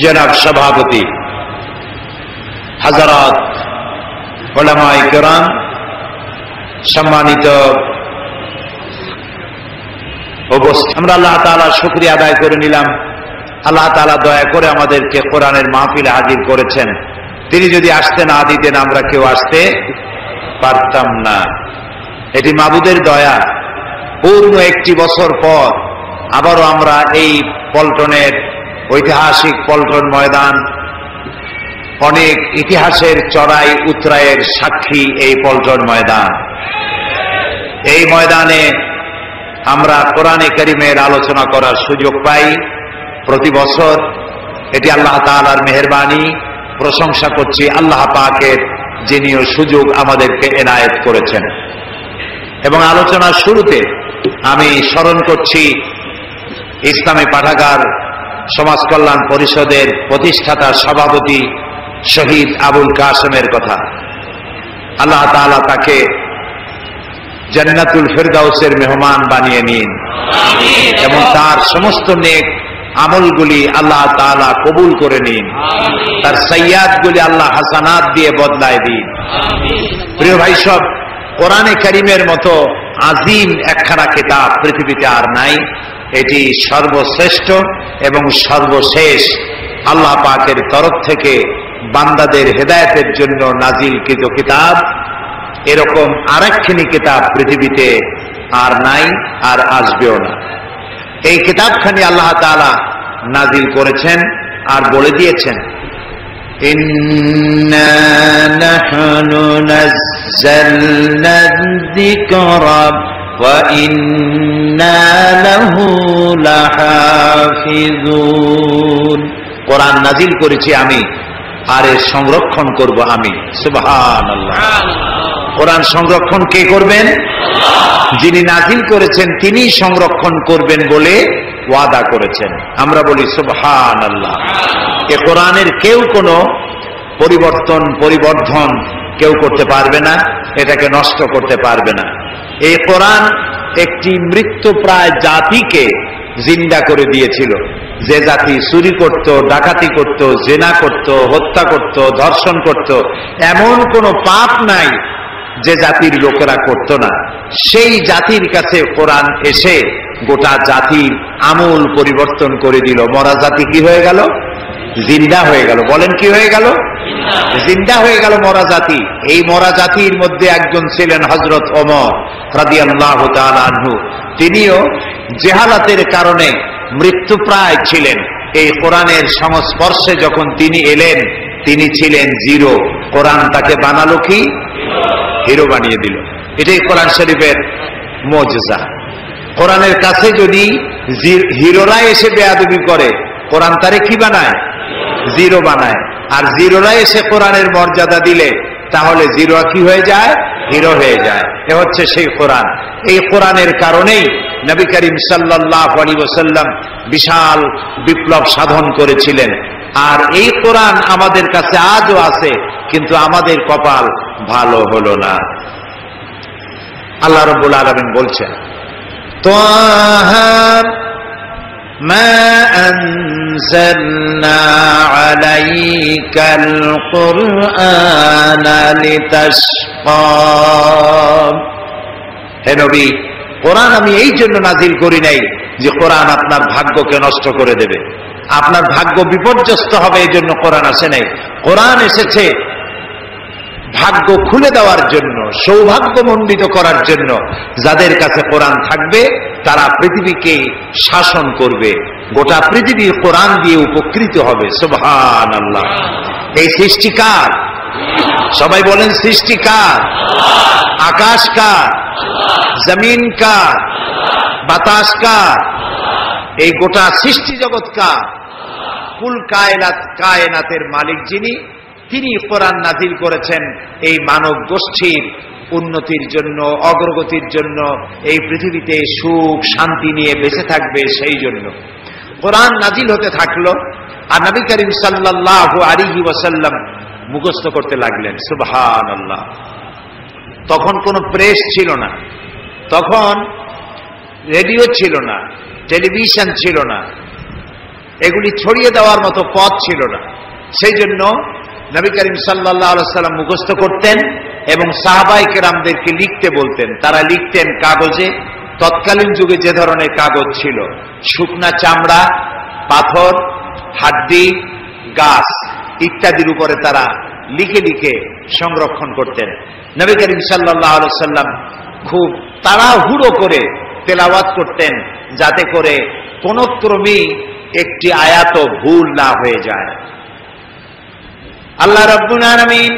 জনাব সভাপতি, হাজারাত উলামায়ে কেরাম, সম্মানিত উপস্থিত, আমরা আল্লাহ তাআলার শুকরিয়া আদায় করে নিলাম। আল্লাহ তাআলা দয়া করে আমাদেরকে কোরআনের মাহফিলে হাজির করেছেন। তিনি যদি আসতে না দিতেন আমরা কেউ আসতে পারতাম না। এটি মাবুদের দয়া। পূর্ণ একটি বছর পর আবারও আমরা এই পল্টনের ঐতিহাসিক পল্টন ময়দান, অনেক ইতিহাসের চড়াই উতরাইয়ের সাক্ষী এই পল্টন ময়দান। এই ময়দানে আমরা কোরআনে কারীমের আলোচনা করার সুযোগ পাই প্রতি বছর। এটি আল্লাহ তাআলার মেহেরবানি। প্রশংসা করছি আল্লাহ পাকের, যিনি সুযোগ আমাদেরকে এনায়েত করেছেন। এবং আলোচনার শুরুতে আমি স্মরণ করছি ইসলামী পাঠাগার সমাজ কল্যাণ পরিষদের প্রতিষ্ঠাতা সভাপতি শহীদ আবুল কাসেমের কথা। আল্লাহ তাআলা তাকে জান্নাতুল ফেরদাউসের মেহমান বানিয়ে নিন এবং তার সমস্ত নেক আমলগুলি আল্লাহ তাআলা কবুল করে নিন। তার সাইয়াদগুলি আল্লাহ হাসানাত দিয়ে বদলায় দিন। প্রিয় ভাই সব, কোরআনে কারীমের মতো আজিম একখানা কিতাব পৃথিবীতে আর নাই। এটি সর্বশ্রেষ্ঠ এবং সর্বশেষ আল্লাহ পাকের তরফ থেকে বান্দাদের হেদায়েতের জন্য নাজিলকৃত কিতাব। এরকম আরেকখানি কিতাব পৃথিবীতে আর নাই, আর আসবেও না। এই কিতাবখানি আল্লাহ তাআলা নাজিল করেছেন আর বলে দিয়েছেন, ইন্না নাহনু নাযালনা যিকরা ওয়া ইন্না লাহু লাহাফিজুন। কোরআন নাজিল করেছি আমি, আর এর সংরক্ষণ করব আমি। সুবহানাল্লাহ। কোরআন সংরক্ষণ কে করবেন? যিনি নাজিল করেছেন তিনি সংরক্ষণ করবেন বলে ওয়াদা করেছেন। আমরা বলি সুবহানাল্লাহ। এ কোরআনের কেউ কোনো পরিবর্ধন কেউ করতে পারবে না, এটাকে নষ্ট করতে পারবে না। এই কোরআন একটি মৃত্যুপ্রায় জাতিকে জিন্দা করে দিয়েছিল। যে জাতি চুরি করত, ডাকাতি করত, জেনা করত, হত্যা করত, ধর্ষণ করত, এমন কোনো পাপ নাই যে জাতির লোকেরা করত না। সেই জাতির কাছে কোরআন এসে গোটা জাতির আমূল পরিবর্তন করে দিল। মরা জাতি কি হয়ে গেল? জিন্দা হয়ে গেল। বলেন কি হয়ে গেল? জিন্দা হয়ে গেল মরা জাতি। এই মরা জাতির মধ্যে একজন ছিলেন হযরত ওমর রাদিয়াল্লাহু তাআলা আনহু। তিনিও জেহালাতের কারণে মৃত্যুপ্রায় ছিলেন। এই কোরআনের সংস্পর্শে যখন তিনি এলেন, তিনি ছিলেন জিরো। কোরআন তাকে বানালো কি? হিরো বানিয়ে দিল। এটাই কোরআন শরীফের মুজিজা। কোরআনের কাছে যদি হিরোরা এসে বেয়াদবি করে, কোরআন তারে কি বানায়? জিরো বানায়। আর জিরোরা এসে কোরআনের মর্যাদা দিলে তাহলে জিরো কি হয়ে যায়? হিরো হয়ে যায়। এ হচ্ছে সেই কোরআন। এই কোরআনের কারণেই নবী করিম সাল্লাল্লাহু আলাইহি ওয়াসাল্লাম বিশাল বিপ্লব সাধন করেছিলেন। আর এই কোরআন আমাদের কাছে আজও আছে, কিন্তু আমাদের কপাল ভালো হলো না। আল্লাহ রাব্বুল আলামিন বলছেন, তাহা মা আনজালনা আলাইকাল কুরআনা লিতাশকা। হে নবী, কোরআন আমি এই জন্য নাজিল করি নাই যে কোরআন আপনার ভাগ্যকে নষ্ট করে দেবে, আপনার ভাগ্য বিপর্যস্ত হবে, এই জন্য কোরআন আসে নাই। কোরআন এসেছে ভাগ্য খুলে দেওয়ার জন্য, সৌভাগ্যমণ্ডিত করার জন্য। যাদের কাছে কোরআন থাকবে তারা পৃথিবীকে শাসন করবে, গোটা পৃথিবী কোরআন দিয়ে উপকৃত হবে। সুবহানাল্লাহ। এই সৃষ্টি কার? সবাই বলেন সৃষ্টি কার? আকাশ কার? জমিন কার? বাতাস কার? এই গোটা সৃষ্টি জগৎ কার? কুল কায়নাতের মালিক যিনি, তিনি কোরআন নাজিল করেছেন এই মানব গোষ্ঠীর উন্নতির জন্য, অগ্রগতির জন্য, এই পৃথিবীতে সুখ শান্তি নিয়ে বেঁচে থাকবে সেই জন্য কোরআন নাজিল হতে থাকলো। আর নবী করিম সাল্লাল্লাহু আলাইহি ওয়াসাল্লাম মুখস্থ করতে লাগলেন। সুবহানাল্লাহ। তখন কোনো প্রেস ছিল না, তখন রেডিও ছিল না, টেলিভিশন ছিল না, এগুলি ছড়িয়ে দেওয়ার মতো পথ ছিল না। সেই জন্য নবী করিম সাল্লাল্লাহু আলাইহি ওয়াসাল্লাম মুখস্থ করতেন এবং সাহাবায়ে কেরামদেরকে লিখতে বলতেন। তারা লিখতেন কাগজে। তৎকালীন যুগে যে ধরনের কাগজ ছিল, শুকনা চামড়া, পাথর, হাড্ডি, গাছ ইত্যাদির উপরে তারা লিখে লিখে সংরক্ষণ করতেন। নবী করিম সাল্লাল্লাহু আলাইহি ওয়াসাল্লাম খুব তাড়াহুড়ো করে তেলাওয়াত করতেন, যাতে করে কোন ক্রমেই একটি আয়াত ভুল না হয়ে যায়। আল্লাহ রাব্বুল আলামিন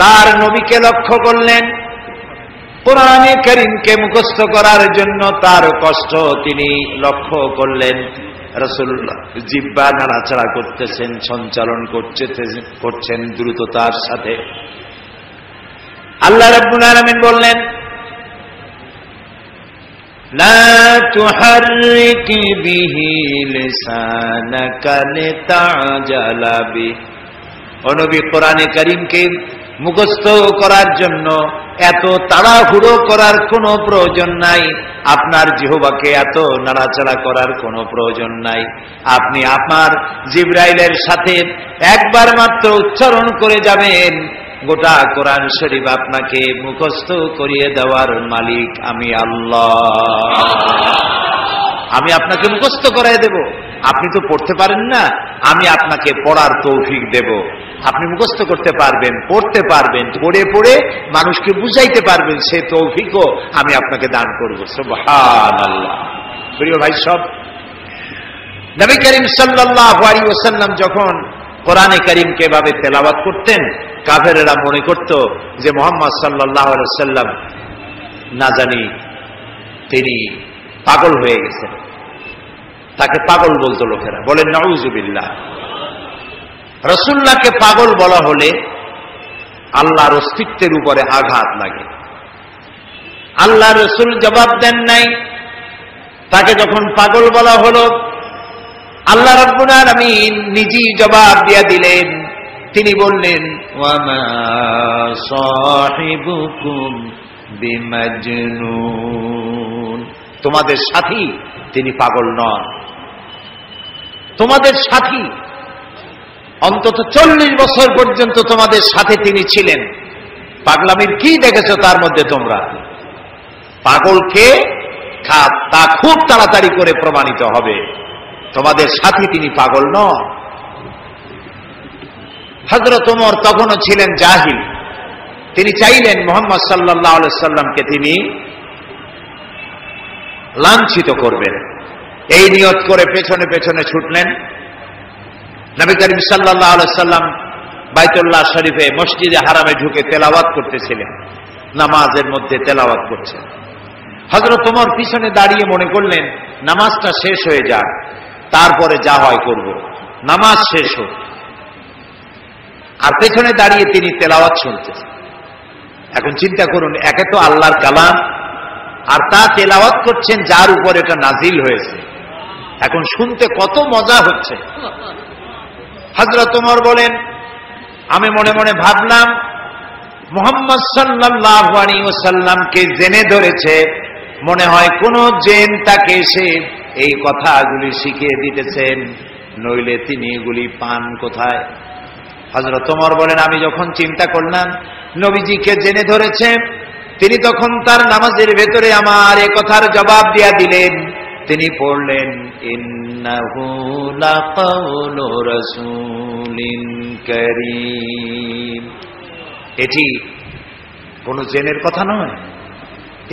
তার নবীকে লক্ষ্য করলেন, কোরআনে কারীমকে মুখস্থ করার জন্য তার কষ্ট তিনি লক্ষ্য করলেন। রাসূলুল্লাহ জিহ্বা নাড়াচাড়া করতেছেন, সঞ্চালন করছেন দ্রুততার সাথে। আল্লাহ রাব্বুল আলামিন বললেন, লা তুহাররিক বিহি লিসানাকা লিতাজালা বিহি। ও নবী, কোরআনে কারীমকে মুখস্থ করার জন্য এত তাড়াহুড়ো করার কোনো প্রয়োজন নাই। আপনার জিহ্বাকে এত নাড়াচাড়া করার কোনো প্রয়োজন নাই। আপনি আপনার জিবরাইলের সাথে একবার মাত্র উচ্চারণ করে যাবেন, গোটা কোরআন শরীফ আপনাকে মুখস্থ করিয়ে দেওয়ার মালিক আমি আল্লাহ। আমি আপনাকে মুখস্থ করাই দেব। আপনি তো পড়তে পারেন না, আমি আপনাকে পড়ার তৌফিক দেব। আপনি মুখস্থ করতে পারবেন, পড়তে পারবেন, পড়ে পড়ে মানুষকে বুঝাইতে পারবেন, সে তৌফিকও আমি আপনাকে দান করব। সুবহানাল্লাহ। প্রিয় ভাই সব, নবী করিম সাল্লাল্লাহু আলাইহি ওয়াসাল্লাম যখন কোরআনে কারীমকে এভাবে তেলাওয়াত করতেন, কাফেরেরা মনে করত যে মুহাম্মদ সাল্লাল্লাহু আলাইহি ওয়াসাল্লাম না জানি তিনি পাগল হয়ে গেছেন। তাকে পাগল বলতো লোকেরা। বলেন নাউযুবিল্লাহ। রাসূলুল্লাহকে পাগল বলা হলে আল্লাহর অস্তিত্বের উপরে আঘাত লাগে। আল্লাহ রাসূল জবাব দেন নাই। তাকে যখন পাগল বলা হলো, আল্লাহ রাব্বুল আলামিন নিজেই জবাব দিয়ে দিলেন। তিনি বললেন, ওয়া মা সাহিবুকুম বিমাজনুন। তোমাদের সাথী তিনি পাগল নন। তোমাদের সাথী অন্তত 40 বছর পর্যন্ত তোমাদের সাথে তিনি ছিলেন। পাগলামির কি দেখেছো তার মধ্যে তোমরা? পাগলকে তা খুব তাড়াতাড়ি করে প্রমাণিত হবে। তোমাদের সাথী তিনি পাগল নন। হযরত ওমর তখনও ছিলেন জাহিল। তিনি চাইলেন মুহাম্মদ সাল্লাল্লাহু আলাইহি সাল্লামকে তিনি লাঞ্ছিত করবেন। এই নিয়ত করে পেছনে পেছনে ছুটলেন। নবী করিম সাল্লাল্লাহু আলাইহি সাল্লাম বাইতুল্লাহ শরীফে মসজিদে হারামে ঢুকে তেলাওয়াত করতেছিলেন, নামাজের মধ্যে তেলাওয়াত করছেন। হযরত ওমর পিছনে দাঁড়িয়ে মনে করলেন নামাজটা শেষ হয়ে যাক, তারপরে যা হয় করব। নামাজ শেষ হোক। আর পেছনে দাঁড়িয়ে তিনি তেলাওয়াত শুনতেছেন। এখন চিন্তা করুন, একে তো আল্লাহর কালাম, আর তা তেলাওয়াত করছেন যার উপর এটা নাজিল হয়েছে। এখন শুনতে কত মজা হচ্ছে। হযরত ওমর বলেন, আমি মনে মনে ভাবলাম মুহাম্মদ সাল্লাল্লাহু আলাইহি ওয়াসাল্লামকে জেনে ধরেছে। মনে হয় কোন জেন তাকে এসে এই কথাগুলি শিখিয়ে দিতেছেন, নইলে তিনি এগুলি পান কোথায়? হযরত ওমর বলেন, আমি যখন চিন্তা করলাম নবীজিকে জেনে ধরেছে, তিনি তখন তার নামাজের ভেতরে আমার এ কথার জবাব দিয়া দিলেন। তিনি পড়লেন, ইন্নাহু লাকাউলু রাসূলিন কারীম। এটি কোন জেনের কথা নয়,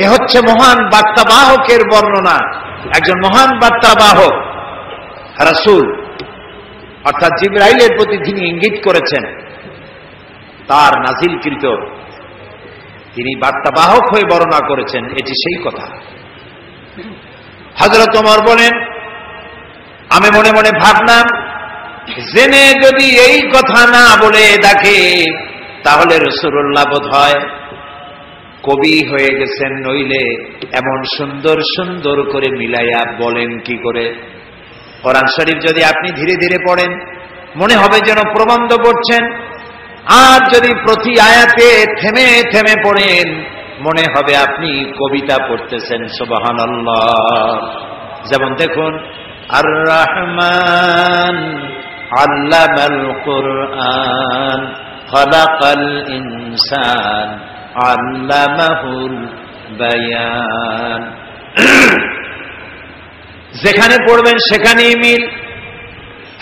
এ হচ্ছে মহান বার্তাবাহকের বর্ণনা। একজন মহান বার্তাবাহক রাসূল, অর্থাৎ জিবরাইলের প্রতি যিনি ইঙ্গিত করেছেন, তার নাজিলকৃত তিনি বার্তাবাহক হয়ে বর্ণনা করেছেন, এটি সেই কথা। হযরত ওমর বলেন, আমি মনে মনে ভাবলাম জেনে যদি এই কথা না বলে ডাকে, তাহলে রাসূলুল্লাহ বোধহয় কবি হয়ে গেছেন, নইলে এমন সুন্দর সুন্দর করে মিলাইয়া বলেন কি করে? কোরআন শরীফ যদি আপনি ধীরে ধীরে পড়েন, মনে হবে যেন প্রবন্ধ পড়ছেন। আর যদি প্রতি আয়াতে থেমে থেমে পড়েন, মনে হবে আপনি কবিতা পড়তেছেন। সুবহানাল্লাহ। যেমন দেখুন, আর রহমান আল্লামাল কুরআন খালাকাল ইনসান আল্লামাহুল বায়ান। যেখানে পড়বেন সেখানেই মিল।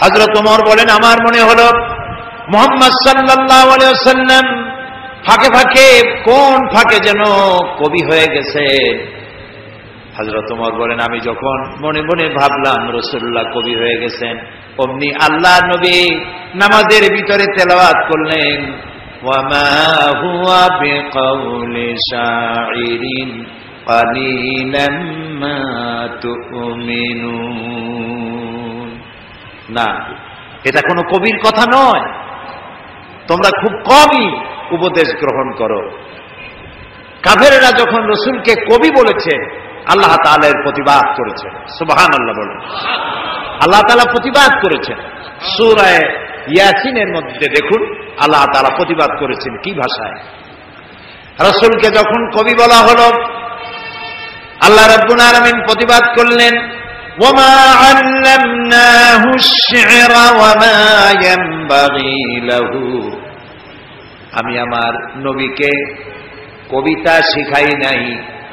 হযরত ওমর বলেন, আমার মনে হলো মুহাম্মদ সাল্লাল্লাহু আলাইহি ওয়াসাল্লাম ফাঁকে ফাঁকে কোন ফাঁকে যেন কবি হয়ে গেছে। হযরত ওমর বলেন, আমি যখন মনে মনে ভাবলাম রাসূলুল্লাহ কবি হয়ে গেছেন, অমনি আল্লাহর নবী নামাজের ভিতরে তেলাওয়াত করলেন, ওয়ামা হুয়া বিকাউলি শাইরিন কালিলাম মা তুমিনুন। না, এটা কোনো কবির কথা নয়, তোমরা খুব কমই উপদেশ গ্রহণ করো। কাফেররা যখন রাসূলকে কবি বলেছে, আল্লাহ তাআলা এর প্রতিবাদ করেছেন। সুবহানাল্লাহ বলেন। আল্লাহ তাআলা প্রতিবাদ করেছেন। সূরা ইয়াসিনের মধ্যে দেখুন আল্লাহ তাআলা প্রতিবাদ করেছেন কি ভাষায়। রাসূলকে যখন কবি বলা হলো, আল্লাহ রাব্বুল আলামিন প্রতিবাদ করলেন, ওয়ামা আল্লামনাহু আশ-শি'রা ওয়ামা ইয়ানবাগী লাহু। আমি আমার নবীকে কবিতা শিখাই নাই,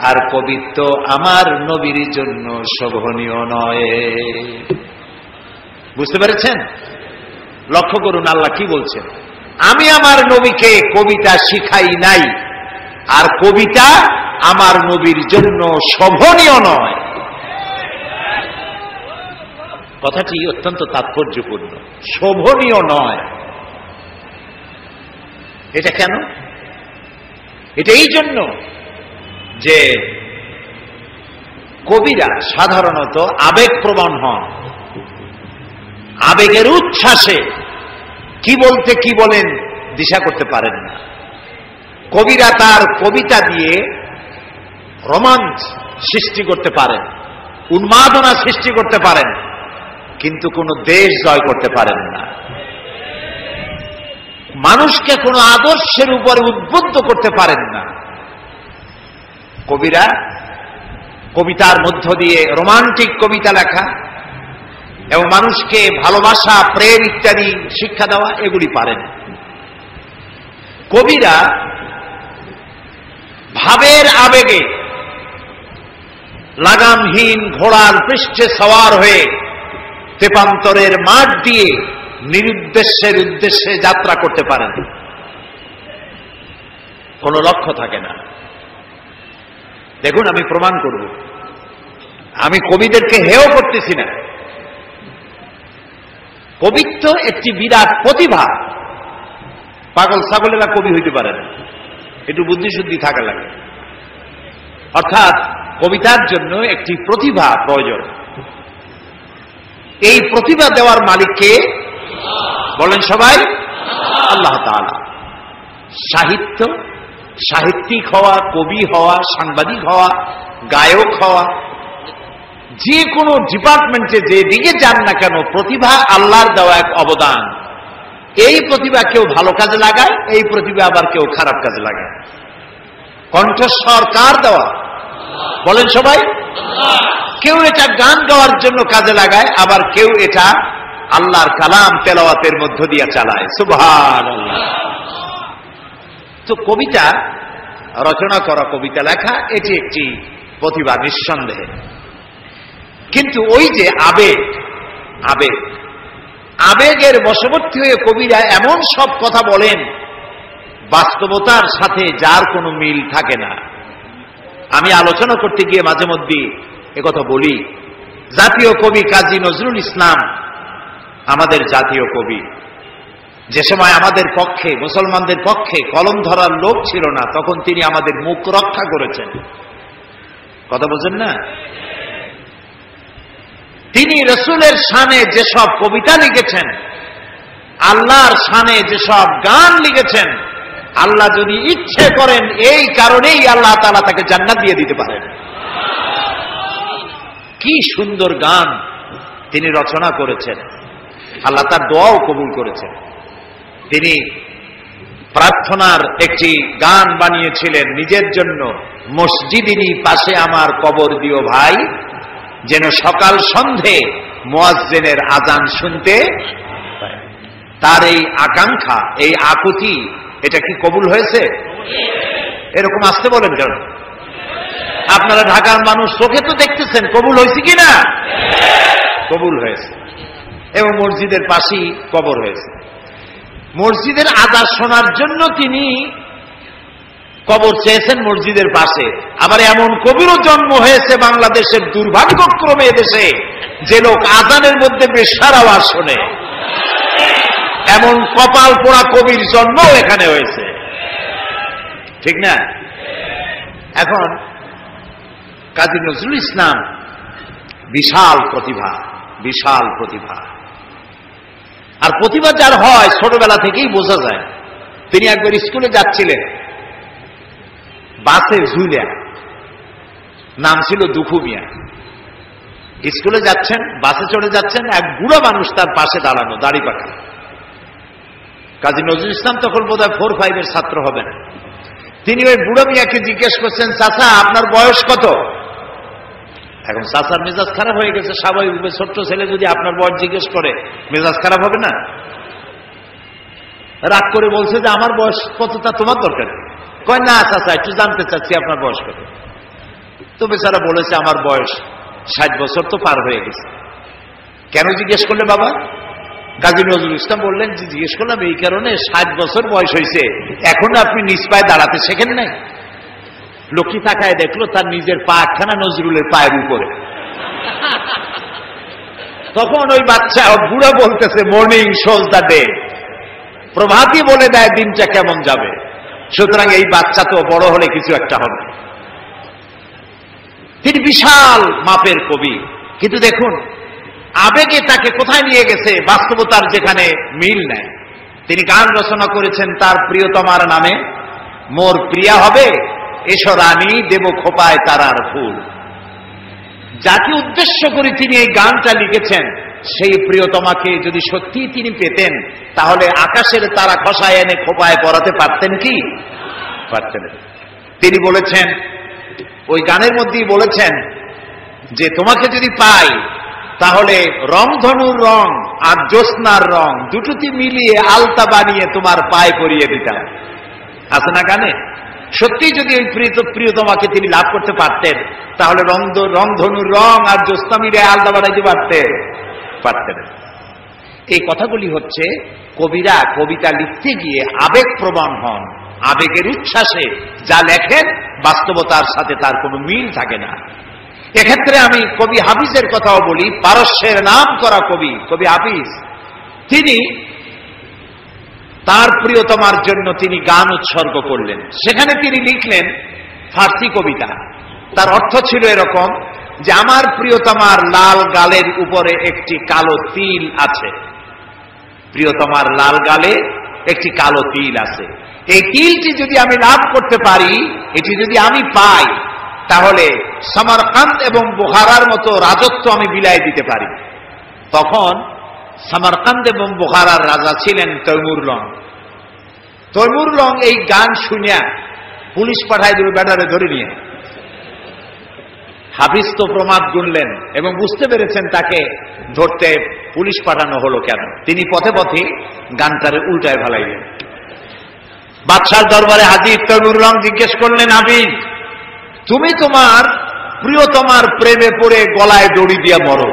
আর কবিত্ব আমার নবীর জন্য শোভনীয় নয়। বুঝতে পেরেছেন? লক্ষ্য করুন আল্লাহ কি বলছেন, আমি আমার নবীকে কবিতা শিখাই নাই, আর কবিতা আমার নবীর জন্য শোভনীয় নয়। কথাটি অত্যন্ত তাৎপর্যপূর্ণ। শোভনীয় নয়, এটা কেন? এটা এই জন্য যে কবিরা সাধারণত আবেগপ্রবণ হন, আবেগের উচ্ছ্বাসে কি বলতে কি বলেন দিশা করতে পারেন না। কবিরা তার কবিতা দিয়ে রোমাঞ্চ সৃষ্টি করতে পারেন, উন্মাদনা সৃষ্টি করতে পারেন, কিন্তু কোন দেশ জয় করতে পারেন না। মানুষকে কোন আদর্শের উপরে উদ্বুদ্ধ করতে পারেন না। কবিরা কবিতার মধ্য দিয়ে রোমান্টিক কবিতা লেখা এবং মানুষকে ভালোবাসা, প্রেম ইত্যাদি শিক্ষা দেওয়া, এগুলি পারেন। কবিরা ভাবের আবেগে লাগামহীন ঘোড়ার পৃষ্ঠে সওয়ার হয়ে তেপান্তরের মাঠ দিয়ে নিরুদ্দেশ্যের উদ্দেশ্যে যাত্রা করতে পারেন, কোনো লক্ষ্য থাকে না। দেখুন, আমি প্রমাণ করব, আমি কবিদেরকে হেয় করতেছি না। কবিত্ব একটি বিরাট প্রতিভা। পাগল ছাগলেরা কবি হইতে পারে না, একটু বুদ্ধিশুদ্ধি থাকা লাগে। অর্থাৎ কবিতার জন্য একটি প্রতিভা প্রয়োজন। এই প্রতিভা দেওয়ার মালিককে বলেন সবাই, আল্লাহ তাআলা। সাহিত্য, সাহিত্যিক হওয়া, কবি হওয়া, সাংবাদিক হওয়া, গায়ক হওয়া, যে কোনো ডিপার্টমেন্টে যে দিকে যান না কেন, প্রতিভা আল্লাহর দেওয়া এক অবদান। এই প্রতিভা কেউ ভালো কাজে লাগায়, এই প্রতিভা আবার কেউ খারাপ কাজে লাগায়। কণ্ঠস্বর কার দেওয়া বলেন সবাই? কেউ এটা গান গাওয়ার জন্য কাজে লাগায়, আবার কেউ এটা আল্লাহর কালাম তেলাওয়াতের মধ্য দিয়ে চালায়। সুবহানাল্লাহ। তো কবিতা রচনা করা, কবিতা লেখা, এটি একটি প্রতিভা নিঃসন্দেহে। কিন্তু ওই যে আবেগ, আবেগ আবেগের বশবর্তী হয়ে কবিরা এমন সব কথা বলেন বাস্তবতার সাথে যার কোনো মিল থাকে না। আমি আলোচনা করতে গিয়ে মাঝে মধ্যে একথা বলি, জাতীয় কবি কাজী নজরুল ইসলাম আমাদের জাতীয় কবি। যে সময় আমাদের পক্ষে, মুসলমানদের পক্ষে কলম ধরার লোক ছিল না, তখন তিনি আমাদের মুখ রক্ষা করেছেন। কথা বলছেন না? তিনি রাসূলের শানে যেসব কবিতা লিখেছেন, আল্লাহর শানে যেসব গান লিখেছেন, আল্লাহ যদি ইচ্ছে করেন এই কারণেই আল্লাহ তাআলা তাকে জান্নাত দিয়ে দিতে পারেন। কি সুন্দর গান তিনি রচনা করেছেন, আল্লাহ তার দোয়াও কবুল করেছেন। তিনি প্রার্থনার একটি গান বানিয়েছিলেন নিজের জন্য, মসজিদেরই পাশে আমার কবর দিও ভাই, যেন সকাল সন্ধে মুয়াজ্জিনের আজান শুনতে পায়। তার এই আকাঙ্ক্ষা, এই আকুতি, এটা কি কবুল হয়েছে? এরকম আসতে বলেন কেন? আপনারা ঢাকার মানুষ চোখে তো দেখতেছেন, কবুল হয়েছে কিনা? কবুল হয়েছে। এবং মসজিদের পাশেই কবর হয়েছে। মসজিদের আজান শোনার জন্য তিনি কবর চেয়েছেন মসজিদের পাশে। আবার এমন কবিরও জন্ম হয়েছে বাংলাদেশের, দুর্ভাগ্যক্রমে এদেশে, যে লোক আজানের মধ্যে বেশ্যার আওয়াজ শোনে। এমন কপাল পোড়া কবির জন্ম এখানে হয়েছে, ঠিক না? এখন কাজী নজরুল ইসলাম বিশাল প্রতিভা, বিশাল প্রতিভা। আর প্রতিভা যার হয় ছোটবেলা থেকেই বোঝা যায়। তিনি একবার স্কুলে যাচ্ছিলেন, বাসে ঝুলিয়া, নাম ছিল দুখু মিয়া। স্কুলে যাচ্ছেন, বাসে চড়ে যাচ্ছেন, এক বুড়ো মানুষ তার পাশে দাঁড়ানো, দাড়ি পাকা। কাজী নজরুল ইসলাম তখন বোধহয় 4-5 ছাত্র হবেন। তিনি ওই বুড়ো মিয়াকে জিজ্ঞেস করছেন, চাচা আপনার বয়স কত? এখন চাচার মেজাজ খারাপ হয়ে গেছে, স্বাভাবিক। ছোট্ট ছেলে যদি আপনার বয়স জিজ্ঞেস করে, মেজাজ খারাপ হবে না? রাগ করে বলছে যে আমার বয়স কত তা তোমার দরকার। কয় না চাচা, একটু জানতে চাচ্ছি আপনার বয়স কত। তো বেচারা বলেছে আমার বয়স 60 বছর তো পার হয়ে গেছে। কেন জিজ্ঞেস করলে বাবা? কাজী নজরুল ইসলাম বললেন যে জিজ্ঞেস করলাম এই কারণে, 60 বছর বয়স হয়েছে, এখনো আপনি নিজ পায়ে দাঁড়াতে শেখেন নাই। লক্ষ্মী তাকায় দেখলো তার নিজের পা একখানা নজরুলের পায়ের উপরে। তখন ওই বাচ্চা বুড়া বলতেছে, মর্নিং শোজ দ্য ডে, প্রভাতই বলে দেয় দিনটা কেমন যাবে। সুতরাং এই বাচ্চা তো বড় হলে কিছু একটা হবে। তিনি বিশাল মাপের কবি, কিন্তু দেখুন আবেগে তাকে কোথায় নিয়ে গেছে, বাস্তবতার যেখানে মিল নেয়। তিনি গান রচনা করেছেন তার প্রিয়তমার নামে, মোর প্রিয়া হবে এসো রানী, দেব খোপায় তারার ফুল। যাকে উদ্দেশ্য করে তিনি এই গানটা লিখেছেন, সেই প্রিয়তমাকে যদি সত্যি তিনি পেতেন, তাহলে আকাশের তারা খসায় এনে খোপায় পরাতে পারতেন কি? পারতেন। তিনি বলেছেন, ওই গানের মধ্যেই বলেছেন যে তোমাকে যদি পাই তাহলে রংধনুর রং আর জ্যোৎস্নার রং দুটোতে মিলিয়ে আলতা বানিয়ে তোমার পায়ে পরিয়ে দিতাম। আছে না গানে? সত্যি যদি ওই প্রিয়তমাকে তিনি লাভ করতে পারতেন, তাহলে রংধনুর রং আর জ্যোৎস্না মিলিয়ে আলতা বানাইতে পারতেন। এই কথাগুলি হচ্ছে কবিরা কবিতা লিখতে গিয়ে আবেগ প্রবণ হন, আবেগের উচ্ছ্বাসে যা লেখেন বাস্তবতার সাথে তার কোনো মিল থাকে না। এক্ষেত্রে আমি কবি হাফিজের কথাও বলি। পারস্যের নাম করা কবি হাফিজ, তিনি তার প্রিয়তমার জন্য তিনি গান উৎসর্গ করলেন। সেখানে তিনি লিখলেন ফার্সি কবিতা। তার অর্থ ছিল এরকম যে আমার প্রিয়তমার লাল গালের উপরে একটি কালো তিল আছে, প্রিয়তমার লাল গালে একটি কালো তিল আছে। এই তিলটি যদি আমি লাভ করতে পারি, এটি যদি আমি পাই, তাহলে সামারকান্দ এবং বুখারার মতো রাজত্ব আমি বিলাই দিতে পারি। তখন সামারকান্দ এবং বুখারার রাজা ছিলেন তৈমুর লং। তৈমুর লং এই গান শুনিয়া পুলিশ পাঠায় দিল ব্যাটারে ধরে নিয়ে। হাফিজ তো প্রমাদ গুনলেন এবং বুঝতে পেরেছেন তাকে ধরতে পুলিশ পাঠানো হলো কেন। তিনি পথে পথে গানটারে উল্টায় ফেলাইলেন। বাদশার দরবারে হাজির তৈমুর লং জিজ্ঞেস করলেন, হাফিজ তুমি তোমার প্রিয়তমার প্রেমে পড়ে গলায় দড়ি দিয়া মরো,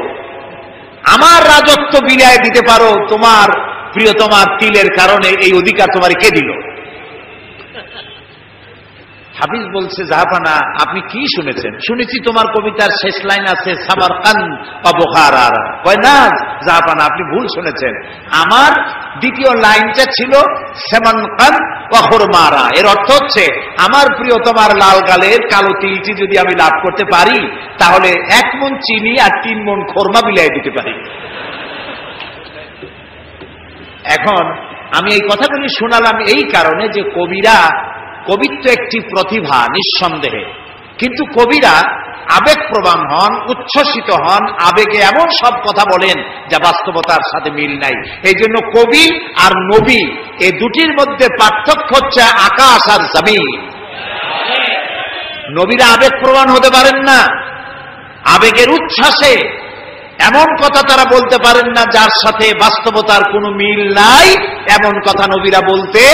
আমার রাজত্ব বিলিয়ে দিতে পারো তোমার প্রিয়তমার তিলের কারণে, এই অধিকার তোমার কে দিল? হাফিজ বলছে, জাহাপানা আপনি কি শুনেছেন? শুনেছি তোমার কবিতার শেষ লাইন আছে সামারকান্দ বা বুখারা। কয় না জাহাপানা, আপনি ভুল শুনেছেন। আমার দ্বিতীয় লাইনটা ছিল সামারকান্দ বা খুরমারা। এর অর্থ হচ্ছে আমার প্রিয়তমার লাল গালের কালো তিলটি যদি আমি লাভ করতে পারি, তাহলে 1 মণ চিনি আর 3 মণ খোরমা বিলাই দিতে পারি। এখন আমি এই কথাগুলি শোনালাম এই কারণে যে কবিত্ব একটি প্রতিভা নিঃসন্দেহে, কিন্তু কবিরা আবেগপ্রবণ হন, উচ্ছ্বসিত হন, আবেগে এমন সব কথা বলেন যা বাস্তবতার সাথে মিল নাই। এই জন্য কবি আর নবী এই দুটির মধ্যে পার্থক্য হচ্ছে আকাশ আর জমিন। নবীরা আবেগপ্রবণ হতে পারেন না, আবেগের উচ্ছ্বাসে এমন কথা তারা বলতে পারেন না যার সাথে বাস্তবতার কোনো মিল নাই, এমন কথা নবীরা বলতে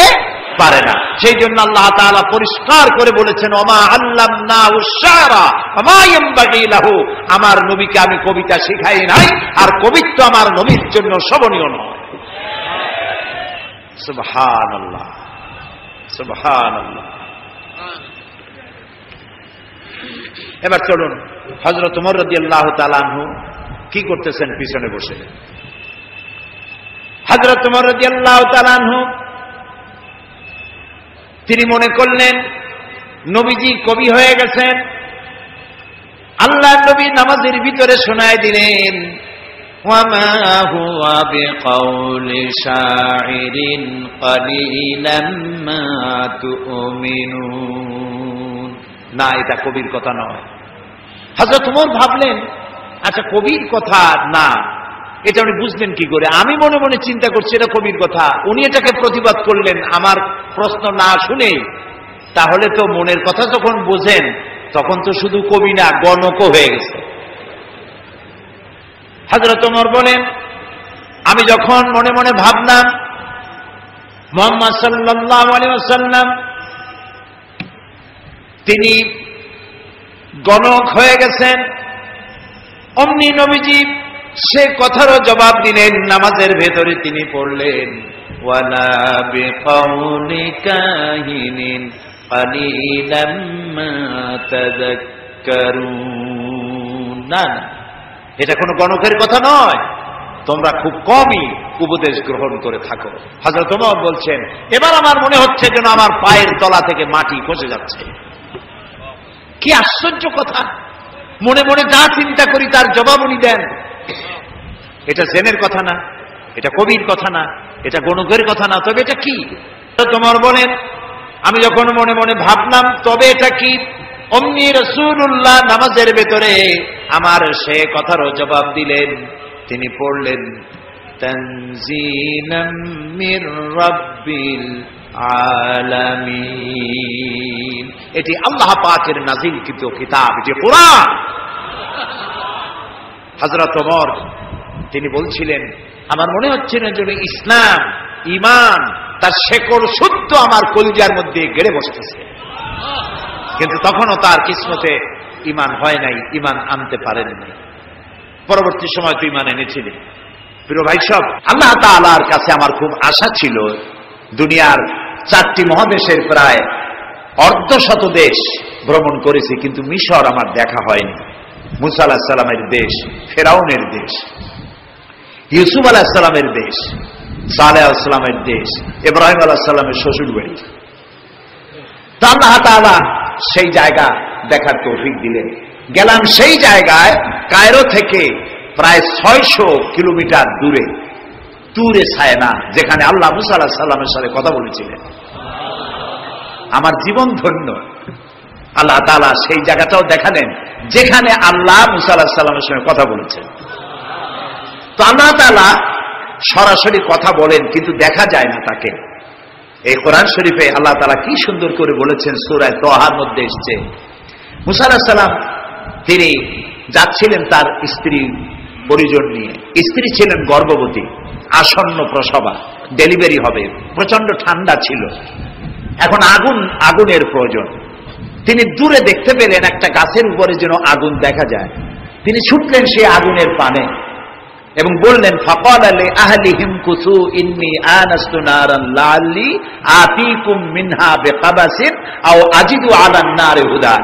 পারে না। সেই জন্য আল্লাহ তাআলা পরিষ্কার করে বলেছেন, ওমা আল্লামনাহু আশ-শি'রা ওমা ইয়ানবাগী লাহু, আমার নবীকে আমি কবিতা শিখাই নাই, আর কবিত্ব আমার নবীর জন্য শোভনীয় নয়। সুবহানাল্লাহ, সুবহানাল্লাহ। এবার চলুন, হযরত ওমর রাদিয়াল্লাহু তাআলা আনহু কি করতেছেন পিছনে বসে। হযরত ওমর রাদিয়াল্লাহু তাআলা আনহু তিনি মনে করলেন নবীজি কবি হয়ে গেছেন। আল্লাহর নবী নামাজের ভিতরে শোনায় দিলেন, ওয়ামা হুয়া বিকাউলি শাইরিন কালিলাম মা তুমিনুন। না, এটা কবির কথা নয়। হযরত ওমর ভাবলেন, আচ্ছা কবির কথা না, এটা উনি বুঝলেন কি করে? আমি মনে মনে চিন্তা করছি এটা কবির কথা, উনি এটাকে প্রতিবাদ করলেন আমার প্রশ্ন না শুনেই। তাহলে তো মনের কথা যখন বোঝেন তখন তো শুধু কবি না, গণকও হয়ে গেছে। হযরত ওমর বলেন, আমি যখন মনে মনে ভাবলাম মুহাম্মদ সাল্লাল্লাহু আলাইহি ওয়াসাল্লাম তিনি গণক হয়ে গেছেন, অমনি নবীজি সে কথারও জবাব দিলেন। নামাজের ভেতরে তিনি পড়লেন, ওয়ালা বিকাউলি কাহিনিন কালিলাম মা তাযাক্কারুন। না না, এটা কোনো গণকের কথা নয়, তোমরা খুব কমই উপদেশ গ্রহণ করে থাকো। হযরত ওমর বলছেন, এবার আমার মনে হচ্ছে যেন আমার পায়ের তলা থেকে মাটি খসে যাচ্ছে। কি আশ্চর্য কথা! মনে মনে যা চিন্তা করি তার জবাব উনি দেন। এটা জেনের কথা না, এটা কবির কথা না, এটা গণকের কথা না, তবে এটা কি? ওমর বলেন, আমি যখন মনে মনে ভাবলাম তবে এটা কি, অমনি রাসূলুল্লাহ নামাজের ভেতরে আমার সে কথারও জবাব দিলেন। তিনি পড়লেন, তানজিলাম মির রাব্বিল আলামিন। এটি আল্লাহ পাকের নাযিলকৃত কিতাব, এটি কোরআন। হযরত ওমর তিনি বলছিলেন, আমার মনে হচ্ছে না যেন ইসলাম, ঈমান তার শেকড় শুদ্ধ আমার কলিজার মধ্যে গেড়ে বসতেছে। কিন্তু তখনও তার কিসমতে ঈমান হয় নাই, ঈমান আনতে পারেন নাই। পরবর্তী সময় তো ঈমান এনেছিলেন। প্রিয় ভাই সব, আল্লাহ তাআলার কাছে আমার খুব আশা ছিল। দুনিয়ার 4টি মহাদেশের প্রায় অর্ধশত দেশ ভ্রমণ করেছি, কিন্তু মিশর আমার দেখা হয়নি। মুসা আলাইহিস সালামের দেশ, ফেরাউনের দেশ, ইউসুফ আলাইহিস সালামের দেশ, সালেহ আলাইহিস সালামের দেশ, ইব্রাহিম আলাইহিস সালামের শ্বশুর বাড়ি। তো আল্লাহ তাআলা সেই জায়গা দেখার তৌফিক দিলেন। গেলাম সেই জায়গায়, কায়রো থেকে প্রায় 600 কিলোমিটার দূরে তুরে সায়না, যেখানে আল্লাহ মুসা আলাইহিস সালামের সাথে কথা বলেছিলেন। আমার জীবন ধন্য। আল্লাহ তাআলা সেই জায়গাটাও দেখালেন যেখানে আল্লাহ মুসা আলাইহিস সালামের সঙ্গে কথা বলেছেন। তো আল্লাহ তাআলা সরাসরি কথা বলেন, কিন্তু দেখা যায় না তাকে। এই কোরআন শরীফে আল্লাহ তাআলা কি সুন্দর করে বলেছেন, সূরা তাহার মধ্যে এসেছে, মুসা আলাইহিস সালাম তিনি যাচ্ছিলেন তার স্ত্রী পরিজন নিয়ে। স্ত্রী ছিলেন গর্ভবতী, আসন্ন প্রসবা, ডেলিভারি হবে, প্রচন্ড ঠান্ডা ছিল, এখন আগুনের প্রয়োজন। তিনি দূরে দেখতে পেলেন একটা গাছের উপরে যেন আগুন দেখা যায়। তিনি ছুটলেন সেই আগুনের পানে এবং বললেন, ফাকালা লি আহলিহিম কুসু ইন্নী আনাস্তু নারান লাআল্লি আতীকুম মিনহা বিকাবাসিন আও আজিদু আলান নারি হুদা।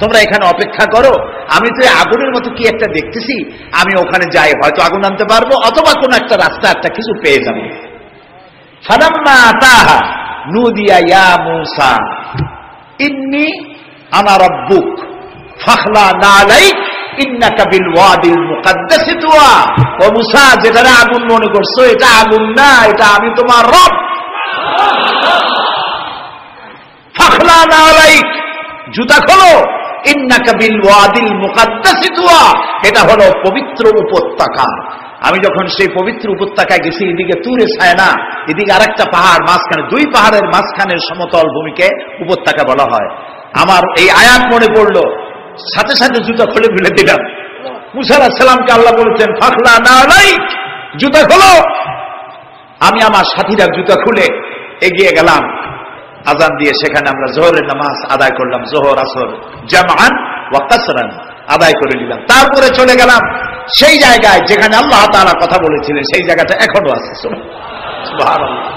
তোমরা এখানে অপেক্ষা করো, আমি তো আগুনের মতো কি একটা দেখতেছি, আমি ওখানে যাই, হয়তো আগুন আনতে পারবো, অথবা কোন একটা রাস্তা একটা কিছু পেয়ে যাবো। ফালাম্মা আতাহা নুদিয়া ইয়া মূসা ইন্নী আনা রাব্বুক ফাখলা নালাইক ইন্নাকা বিল ওয়াদিল মুকাদ্দাসি তুয়া। ও মূসা, যেটা আগুন মনে করছো এটা আগুন না, এটা আমি তোমার রব। ফাখলা নালাইক, জুতা খোলো, ইন্নাকা বিল ওয়াদিল মুকাদ্দাসি তুয়া, এটা হলো পবিত্র উপত্যকা। আমি যখন সেই পবিত্র উপত্যকায় গেছি, এদিকে তুরে সায়না, এদিকে আরেকটা পাহাড়, মাঝখানে 2 পাহাড়ের মাঝখানের সমতল ভূমিকে উপত্যকা বলা হয়। আমার এই আয়াত মনে পড়লো, সাথে সাথে জুতা খুলে ফেলে দিলাম। মুসা আলাইহিস সালামকে আল্লাহ বলেছেন ফাখলা নালাইক, জুতা খোলো। আমি আমার সাথীরা জুতা খুলে এগিয়ে গেলাম, আজান দিয়ে সেখানে আমরা জোহরের নামাজ আদায় করলাম, জোহর আসর জামআন ওয়া কাসরান আদায় করে নিলাম। তারপরে চলে গেলাম সেই জায়গায় যেখানে আল্লাহ তাআলা কথা বলেছিলেন, সেই জায়গাটা এখনো আছে। সুবহানাল্লাহ।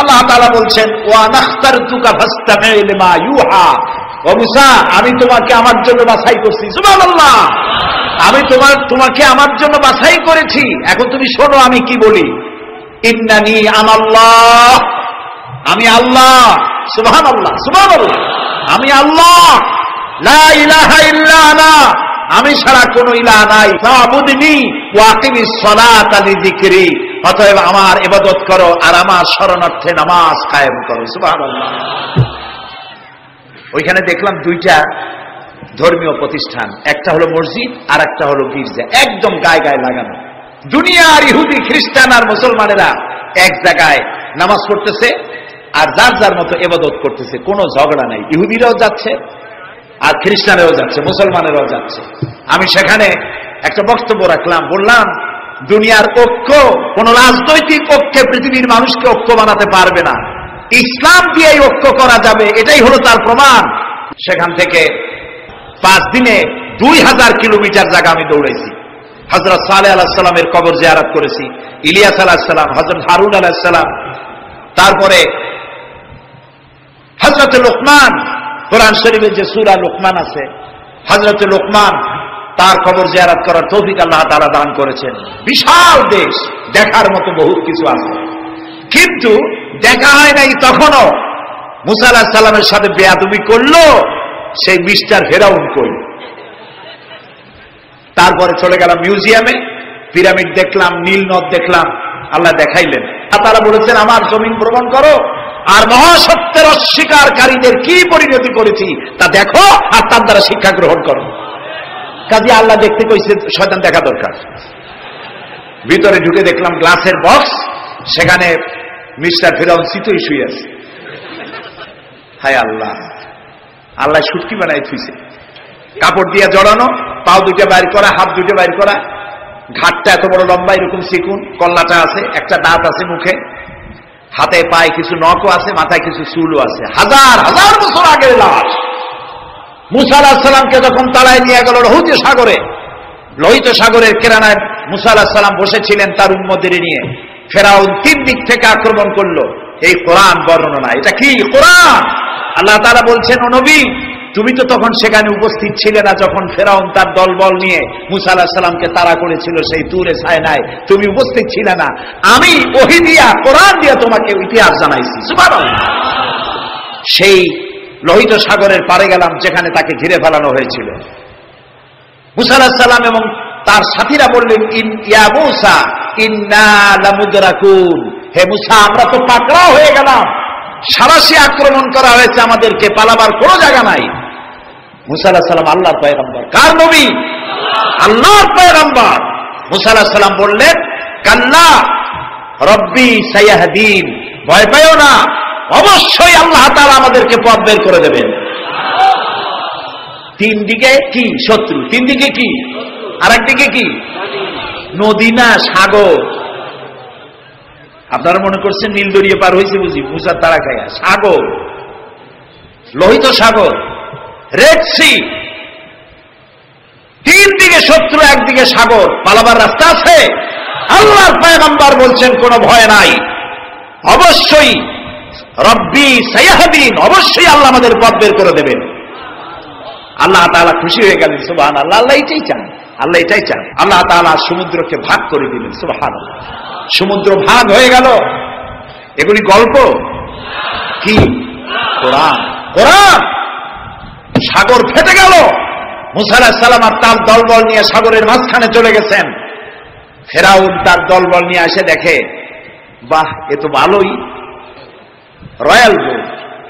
আল্লাহ তাআলা বলছেন ওয়া নাখতারতুকা ফাসতামি' লিমা ইউহা, ও মুসা আমি তোমাকে আমার জন্য বাছাই করছি। সুবহানাল্লাহ। আমি তোমাকে আমার জন্য বাছাই করেছি, এখন তুমি শোনো আমি কি বলি। ইন্নানি আনাল্লাহ, আমি আল্লাহ। সুবহানাল্লাহ, সুবহানাল্লাহ। আমি আল্লাহ, লা ইলাহা ইল্লা আনা, আমি ছাড়া কোনো ইলাহ নাই। ফাবুদনি ওয়া আকিমিস সালাতা লিযিকরি, অতএব আমার ইবাদত করো আর আমার শরণার্থে নামাজ কায়েম করো। সুবহানাল্লাহ। ওইখানে দেখলাম দুইটা ধর্মীয় প্রতিষ্ঠান, একটা হলো মসজিদ আর একটা হলো গির্জা, একদম গায়ে গায়ে লাগানো। দুনিয়ার ইহুদি খ্রিস্টান আর মুসলমানেরা এক জায়গায় নামাজ পড়তেছে আর যার যার মতো ইবাদত করতেছে, কোনো ঝগড়া নাই। ইহুদিরাও যাচ্ছে আর খ্রিস্টানেরাও যাচ্ছে, মুসলমানেরাও যাচ্ছে। আমি সেখানে একটা বক্তব্য রাখলাম, বললাম দুনিয়ার ঐক্য কোন রাজনৈতিক ঐক্যে পৃথিবীর মানুষকে ঐক্য বানাতে পারবে না, ইসলাম দিয়ে ঐক্য করা যাবে, এটাই হলো তার প্রমাণ। সেখান থেকে 5 দিনে 2000 কিলোমিটার জায়গা আমি দৌড়াইছি। হযরত সালেহ আলাইহিস সালামের কবর জিয়ারত করেছি, ইলিয়াস আলাইহিস সালাম, হযরত হারুন আলাইহিস সালাম, তারপরে হযরত লোকমান, কোরআন শরীফে যে সূরা লোকমান আছে, হযরত লোকমান তার কবর জিয়ারত করার তৌফিক আল্লাহ তাআলা দান করেছেন। বিশাল দেশ, দেখার মতো বহুত কিছু আছে, কিন্তু দেখা হয় নাই। তখনও মুসা আলাইহিস সালামের সাথে বেয়াদবি করলো সেই মিস্টার ফেরাউন কই। তারপরে চলে গেলাম মিউজিয়ামে, পিরামিড দেখলাম, নীল নদ দেখলাম, আল্লাহ দেখাইলেন। তারা বলেছেন আমার জমিন ভ্রমণ করো আর মহাসত্যের অস্বীকারীদের কি পরিণতি করেছি তা দেখো আর তার দ্বারা শিক্ষা গ্রহণ করো। কাজে আল্লাহ দেখতে কইছে, শয়তান দেখা দরকার। ভিতরে ঢুকে দেখলাম গ্লাসের বক্স, সেখানে মিস্টার ফেরাউন চিতই শুয়ে আছে। হায় আল্লাহ, আল্লাহ শুটকি বানাই থুইছে, কাপড় দিয়ে জড়ানো, পাও দুইটা বাইর করা, হাত দুইটা বাইর করা, ঘাটটা এত বড় লম্বা, এরকম চিকুন, কল্লাটা আছে, একটা দাঁত আছে মুখে, হাতে পায়ে কিছু নখও আছে, মাথায় কিছু চুলও আছে। হাজার হাজার বছর আগের লাশ। মুসা আলাইহিস সালামকে যখন তাড়ায় নিয়ে গেল লোহিত সাগরে, লোহিত সাগরের কিনারায় মুসা আলাইহিস সালাম বসেছিলেন তার উম্মতদের নিয়ে। ফেরাউন 3 দিক থেকে আক্রমণ করলো। এই কোরআন বর্ণনা, এটা কি কোরআন? আল্লাহ তাআলা বলছেন, ও নবী তুমি তো তখন সেখানে উপস্থিত ছিলে না, যখন ফেরাউন তার দলবল নিয়ে মুসা আলাইহিস সালামকে তাড়া করেছিল সেই তুরে সায়নায়, তুমি উপস্থিত ছিলে না। আমি ওহী দিয়া, কোরআন দিয়া তোমাকে ইতিহাস জানাইছি। সুবহানাল্লাহ। সেই লোহিত সাগরের পারে গেলাম যেখানে তাকে ঘিরে ফেলানো হয়েছিল। মুসা আলাইহিস সালাম এবং তার সাথীরা বললেন, ইয়া মুসা ইন্না লামুদরাকুন, হে মুসা আমরা তো পাকড়াও হয়ে গেলাম, সারাশি আক্রমণ করা হয়েছে, আমাদেরকে পালাবার কোনো জায়গা নাই। মুসা আলাইহিস সালাম আল্লাহর পয়গম্বর। কার নবী? আল্লাহর পয়গম্বর। মুসা আলাইহিস সালাম বললেন, কাল্লা রব্বি সায়াহদিন, ভয় পাইও না, অবশ্যই আল্লাহ তাআলা আমাদেরকে পথ বের করে দেবেন। 3 দিকে কি শত্রু, 3 দিকে কি, আর একদিকে কি নদী না সাগর। আপনারা মনে করছেন নীল দরিয়া পার হয়েছে বুঝি, মুসার তারা খায়া, সাগর, লোহিত সাগর, রেড সি। 3 দিকে শত্রু, একদিকে সাগর, পালাবার রাস্তা আছে। আল্লাহর পয়গম্বর বলছেন কোনো ভয় নাই, অবশ্যই রব্বি সায়াহদিন, অবশ্যই আল্লাহ আমাদের পথ বের করে দেবেন। আল্লাহ তাআলা খুশি হয়ে গেলেন। সুবহানাল্লাহ। আল্লাহ এটাই চান, আল্লাহ এটাই চান। আল্লাহ তাআলা সমুদ্রকে ভাগ করে দিলেন। সুবহানাল্লাহ। সমুদ্র ভাগ হয়ে গেল। এগুলি গল্প কি? কোরআন। কোরআন। সাগর ফেটে গেল। মুসা আলাইহিস সালাম আর তার দলবল নিয়ে সাগরের মাঝখানে চলে গেছেন। ফেরাউন তার দলবল নিয়ে এসে দেখে, বাহ এ তো ভালোই, রয়্যাল বোট।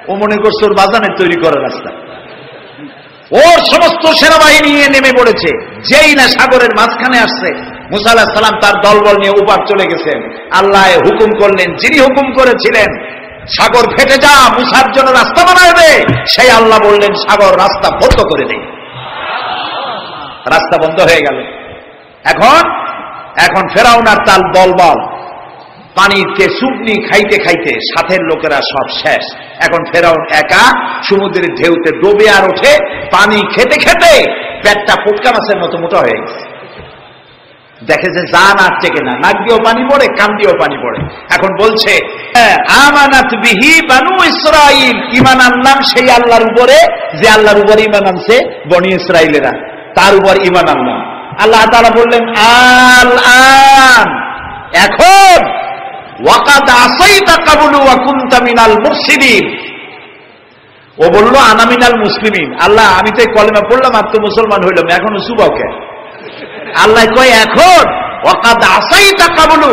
ও মনে করছে ওর বাজানের তৈরি করার রাস্তা, ওর সমস্ত সেনাবাহিনী নিয়ে নেমে পড়েছে। যেই না সাগরের মাঝখানে আসছে, মুসা আলাইহিস সালাম তার দলবল নিয়ে উপার চলে গেছেন। আল্লাহ হুকুম করলেন, যিনি হুকুম করেছিলেন সাগর ফেটে যা, মুসার জন্য রাস্তা বানায় দে, সেই আল্লাহ বললেন সাগর রাস্তা বন্ধ করে দেয়। রাস্তা বন্ধ হয়ে গেল। এখন ফেরাউন আর তার দলবল পানিতে চুবনি খাইতে খাইতে সাথের লোকেরা সব শেষ। এখন ফেরাউন একা সমুদ্রের ঢেউতে ডুবে আর ওঠে, পানি খেতে খেতে পেটটা পুটকা মাছের মতো মোটা হয়ে গেছে। দেখে যে যা না টেকে না, নাক দিয়েও পানি পড়ে, কান দিয়েও পানি পড়ে। এখন বলছে আমানাত বিহি বানু ইসরাইল, ঈমান আনলাম সেই আল্লাহর উপরে যে আল্লাহর উপরে ঈমান আনছে বনি ইসরাইলেরা, তার উপর ঈমান আনলাম। আল্লাহ তাআলা বললেন আল আন, এখন ওয়াকাদ আসাইতা ক্বাবলু ওয়া কুনতা মিনাল মুফসিদিন। ও বলল আনা মিনাল মুসলিমিন। আল্লাহ আমি তো কলেমা পড়লাম আর তো মুসলমান হইলাম, এখনো সুবাকে। আল্লাহ কয় এখন ওয়াকাদ আসাইতা ক্বাবলু,